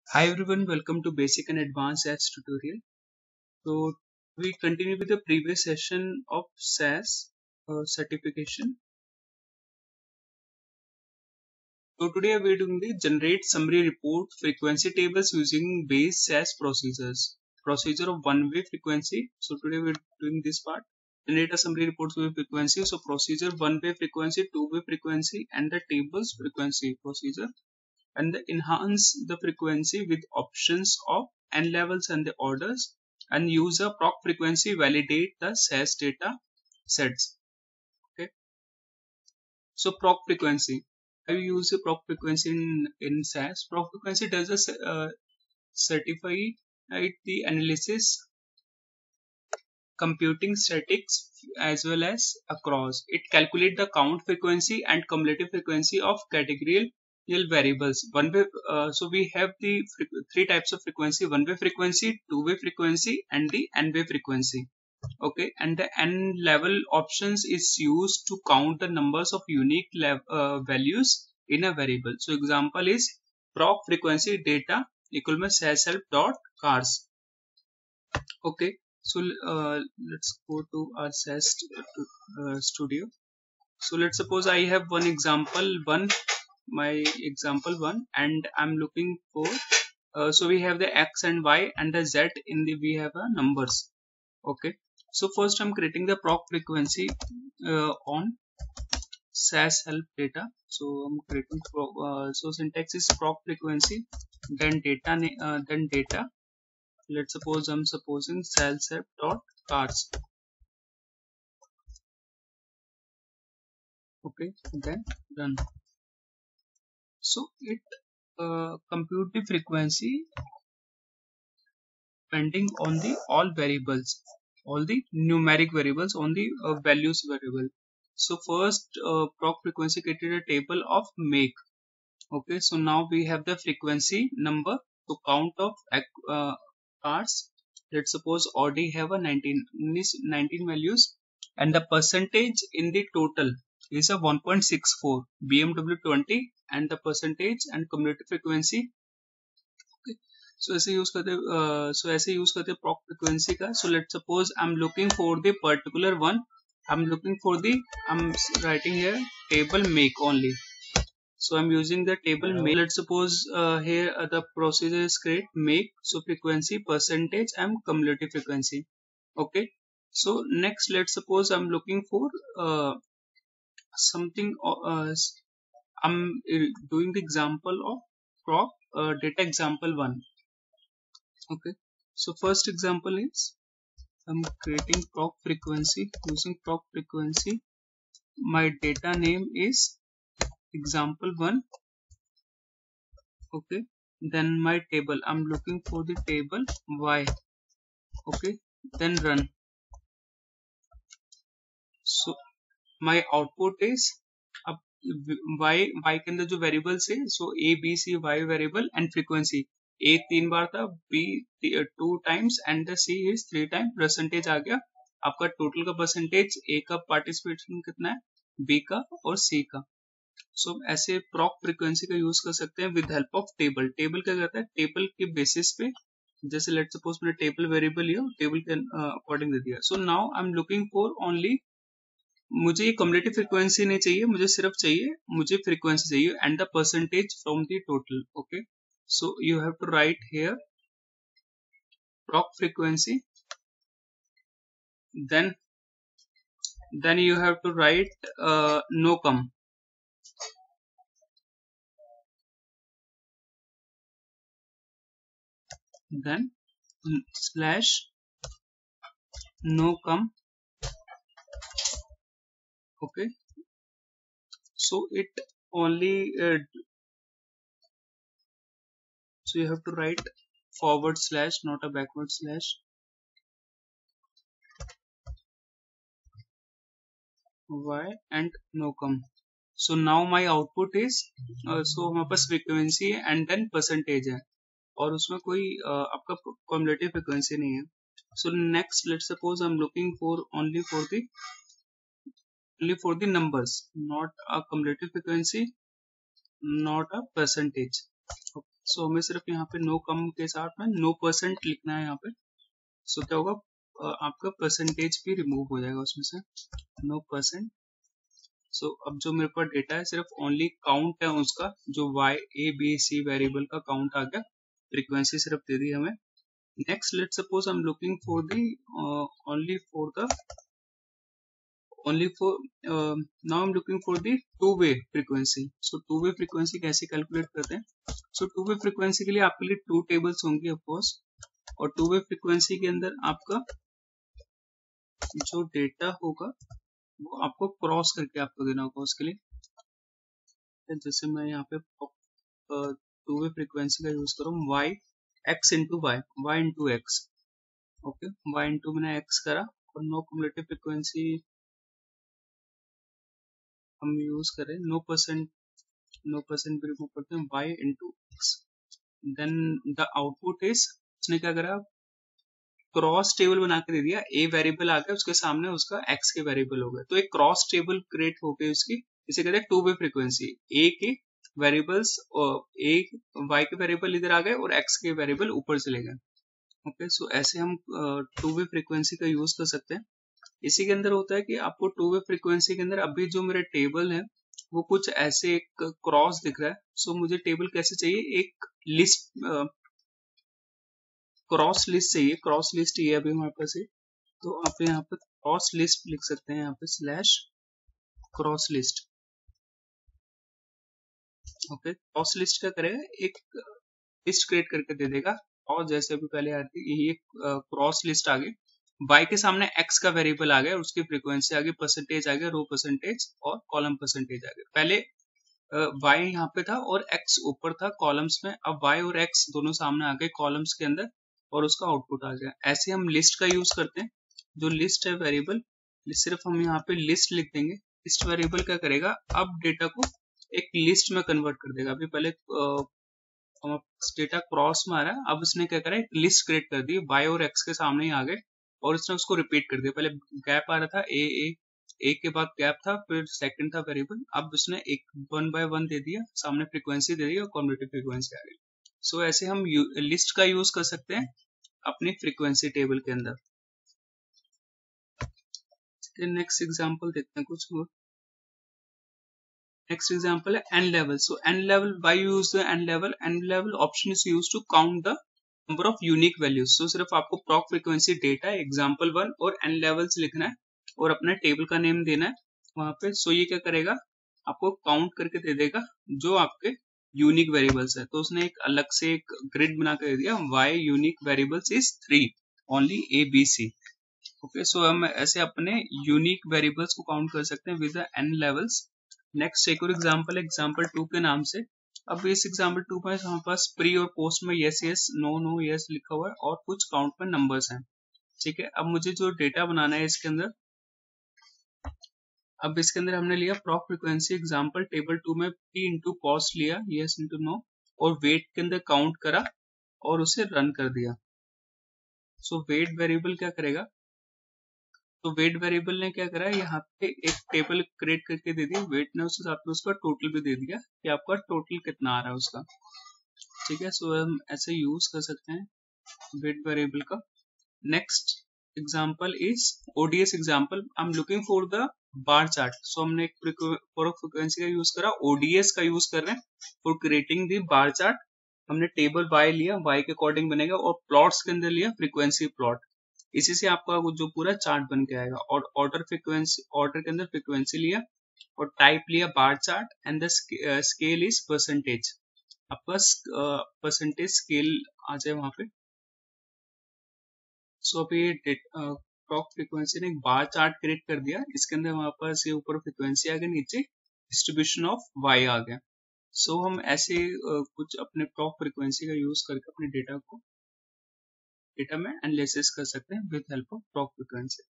Hi everyone, welcome to Basic and Advanced SAS tutorial. So we continue with the previous session of SAS certification. So today we are doing the generate summary report frequency tables using base SAS procedures. Procedure of one-way frequency. So today we are doing this part. Generate a summary report with frequency. So procedure one-way frequency, two-way frequency, and the tables frequency procedure. And enhance the frequency with options of n levels and the orders, and use a proc frequency validate the SAS data sets. Okay, so proc frequency, I use a proc frequency in SAS. Proc frequency does a certify the analysis, computing statics as well as across. It calculate the count frequency and cumulative frequency of categorical variables. One way, so we have the three types of frequency: one way frequency, two way frequency, and the n way frequency. Okay, and the n level options is used to count the numbers of unique values in a variable. So example is proc frequency data equal to sashelp dot cars. Okay, so let's go to our SAS studio. So let's suppose I have one example one, my example one, and I'm looking for. So we have the x and y and the z in the we have a numbers. Okay, so first I'm creating the proc frequency on SAS help data. So I'm creating so syntax is proc frequency, then then data. Let's suppose I'm supposing salsep dot cars. Okay, then run. So it compute the frequency depending on the all variables, all the numeric variables on the values variable. So first proc frequency created a table of make. Okay, so now we have the frequency number to count of cars. Let's suppose Audi have a 19 values, and the percentage in the total is a 1.64, BMW 20, and the percentage and cumulative frequency. Okay, so ऐसे use करते proc frequency का. So let's suppose I'm looking for the particular one. I'm looking for the, I'm writing here table make only. So I'm using the table make. Let's suppose here the procedure is create make, so frequency, percentage, and cumulative frequency. Okay, so next let's suppose I'm looking for something. I'm doing the example of proc data example one. Okay, so first example is I'm creating proc frequency using proc frequency. My data name is example one. Okay, then my table, I'm looking for the table y. Okay, then run. So my output is अब y के अंदर जो variables है, so a b c y variable and frequency. a 3 बार था, b 2 times and the c is 3 times. Percentage आ गया आपका. टोटल का परसेंटेज a का पार्टिसिपेशन कितना है, b का और c का. सो ऐसे प्रॉक फ्रीक्वेंसी का यूज कर सकते हैं with help of table. Table क्या करता है, टेबल के बेसिस पे, जैसे लेट सपोज मैंने टेबल वेरिएबल लिया, टेबल के अकॉर्डिंग दे दिया. So now I am looking for only, मुझे ये कम्युलेटिव फ्रीक्वेंसी नहीं चाहिए, मुझे सिर्फ चाहिए, मुझे फ्रीक्वेंसी चाहिए and the percentage from the total. Okay, so you have to write here proc frequency, then then you have to write no cum, then slash no cum. Okay, so it only so you have to write forward slash, not a backward slash, y and no cum. So now my output is so हमारे पास frequency and then percentage है, और उसमें कोई आपका cumulative frequency नहीं है. So next let's suppose I'm looking for only for the numbers, not a cumulative frequency, not a percentage. सो हमें सिर्फ यहाँ पे नो कम के साथ में नो परसेंट लिखना है यहाँ पे। सो क्या होगा, आपका परसेंटेज भी रिमूव हो जाएगा उसमें से, नो परसेंट। सो अब जो मेरे पास डेटा है सिर्फ ओनली काउंट है उसका, जो Y A B C variable का काउंट आ गया, फ्रीक्वेंसी सिर्फ दे दी हमें। Next let suppose I am looking for the only for the only for now I'm looking for the two-way frequency. So two-way frequency कैसे कैलकुलेट करते हैं? So two-way frequency के लिए आपके लिए टू टेबल्स होंगे ऑफ कोर्स, और two-way frequency के अंदर आपका जो डेटा होगा वो आपको क्रॉस करके आपको देना होगा उसके लिए। जैसे मैं यहाँ पे टू-वे फ्रीक्वेंसी का यूज करूँ, y x into y into x, okay, y into मैंने x करा, और नो कम्युलेटिव फ्रीक्वेंसी हम यूज करें नो परसेंट भी रिमूव करते हैं, y into X. Then the output is, उसने क्या करा, क्रॉस टेबल बना के दे दिया, a वेरिएबल आ गया उसके सामने, उसका x के वेरिएबल हो गए, तो एक क्रॉस टेबल क्रिएट हो गई उसकी, इसे कहते हैं टू वे फ्रीक्वेंसी। a के वेरिएबल्स a y के वेरिएबल इधर आ गए और x के वेरिएबल ऊपर चले गए। ओके, सो ऐसे हम टू वे फ्रीक्वेंसी का यूज कर सकते हैं। इसी के अंदर होता है कि आपको टू वे फ्रीक्वेंसी के अंदर अभी जो मेरा टेबल है वो कुछ ऐसे एक क्रॉस दिख रहा है। सो मुझे टेबल कैसे चाहिए, एक लिस्ट, क्रॉस लिस्ट चाहिए, क्रॉस लिस्ट ये अभी हमारे पास है, तो आप यहाँ पे क्रॉस लिस्ट लिख सकते हैं, यहाँ पे slash cross list. Okay, cross list क्या करेगा, एक लिस्ट क्रिएट करके दे देगा, और जैसे अभी पहले आ रही थी, ये क्रॉस लिस्ट आ गई, y के सामने x का वेरिएबल आ गया, उसकी फ्रीक्वेंसी आ गई, परसेंटेज आ गया, रो परसेंटेज और कॉलम परसेंटेज आ गया। पहले y यहाँ पे था और x ऊपर था कॉलम्स में, अब y और x दोनों सामने आ गए कॉलम्स के अंदर, और उसका आउटपुट आ गया। ऐसे हम लिस्ट का यूज करते हैं, जो लिस्ट है वेरिएबल, सिर्फ हम यहाँ पे लिस्ट लिख देंगे। लिस्ट वेरिएबल क्या करेगा, अब डेटा को एक लिस्ट में कन्वर्ट कर देगा। अभी पहले डेटा क्रॉस में आ रहा है, अब उसने क्या करा, एक लिस्ट क्रिएट कर दी, y और x के सामने ही आ गए, और उसने उसको रिपीट कर दिया। पहले गैप आ रहा था, ए के बाद गैप था, फिर सेकंड था वेरिएबल, अब उसने एक वन बाय वन दे दिया, सामने फ्रीक्वेंसी दे दी और कॉम्युलेटिव फ्रीक्वेंसी आ गई। सो ऐसे हम लिस्ट का यूज कर सकते हैं अपनी फ्रीक्वेंसी टेबल के अंदर। नेक्स्ट एग्जांपल देखते हैं कुछ और। नेक्स्ट एग्जांपल है n level. So n level, why use the n level? n level option is used to count the number of unique values. So सिर्फ आपको प्रॉक फ्रीक्वेंसी डेटा एग्जांपल 1 और n लेवल्स लिखना है और अपने टेबल का name देना है वहां पे। सो ये क्या करेगा, आपको काउंट करके दे देगा जो आपके यूनिक वेरिएबल्स है। तो उसने एक अलग से एक ग्रिड बना के दे दिया, y unique variables is 3 only a b c। Okay, so हम ऐसे अपने यूनिक वेरिएबल्स को काउंट कर सकते हैं विद n लेवल्स। नेक्स्ट एक और एग्जांपल है, एग्जांपल 2 के नाम से। अब इस एग्जांपल 2 में हमारे पास प्री और पोस्ट में yes yes no no yes लिखा हुआ है और कुछ काउंट में नंबर्स हैं। ठीक है, अब मुझे जो डेटा बनाना है इसके अंदर, अब इसके अंदर हमने लिया प्रॉक फ्रीक्वेंसी एग्जांपल टेबल 2 में p इंटू कॉस्ट लिया, यस इंटू नो, और वेट के अंदर काउंट करा और उसे रन कर दिया। सो वेट वेरिएबल क्या करेगा, तो वेट वेरिएबल ने क्या करा, यहाँ पे एक टेबल क्रिएट करके दे दी, वेट ने उसके साथ में उसका टोटल भी दे दिया कि आपका टोटल कितना आ रहा है उसका। ठीक है, सो हम ऐसे यूज कर सकते हैं वेट वेरिएबल का। Next example is ODS example. I am looking for the bar chart. So हमने एक फ्रीक्वेंसी का यूज करा, ओडीएस का यूज कर रहे हैं for creating the bar chart. हमने टेबल y लिया, y के अकॉर्डिंग बनेगा, और प्लॉट्स के अंदर लिया फ्रीक्वेंसी प्लॉट, इसी से आपका जो पूरा चार्ट बन के आएगा। और ऑर्डर फ्रीक्वेंसी, ऑर्डर के अंदर फ्रीक्वेंसी लिया और टाइप लिया bar chart, and the scale is percentage. आपका परसेंटेज स्केल आ जाए वहां पे। सो अभी ये क्लॉक फ्रीक्वेंसी ने एक बार चार्ट क्रिएट कर दिया, इसके अंदर हमारे पास ये ऊपर फ्रीक्वेंसी आ गई, नीचे डिस्ट्रीब्यूशन ऑफ वाई आ गया। सो हम ऐसे कुछ अपने क्लॉक फ्रीक्वेंसी का यूज करके अपने डेटा में एनालिसिस कर सकते हैं with help of clock frequency.